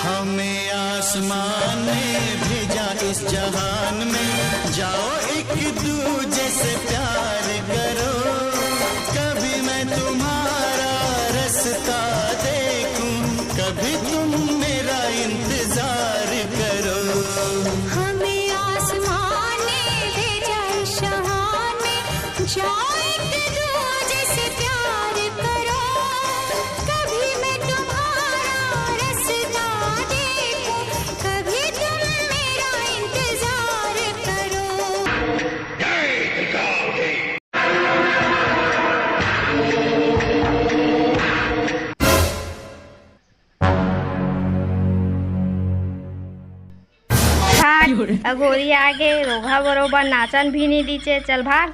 हमें आसमान ने भेजा इस जहान में, जाओ एक दूजे से प्यार करो। कभी मैं तुम्हारा रास्ता देखूं, कभी तुम मेरा इंतजार करो। हमें आसमान ने भेजा इस जहान में, जाओ एक दूजे से प्यार करो। कभी मैं तुम्हारा रास्ता देखूं, कभी तुम मेरा इंतजार करो। अघोरी आगे रोघा बरोबर नाचन भी नहीं दीचे, चल भाग।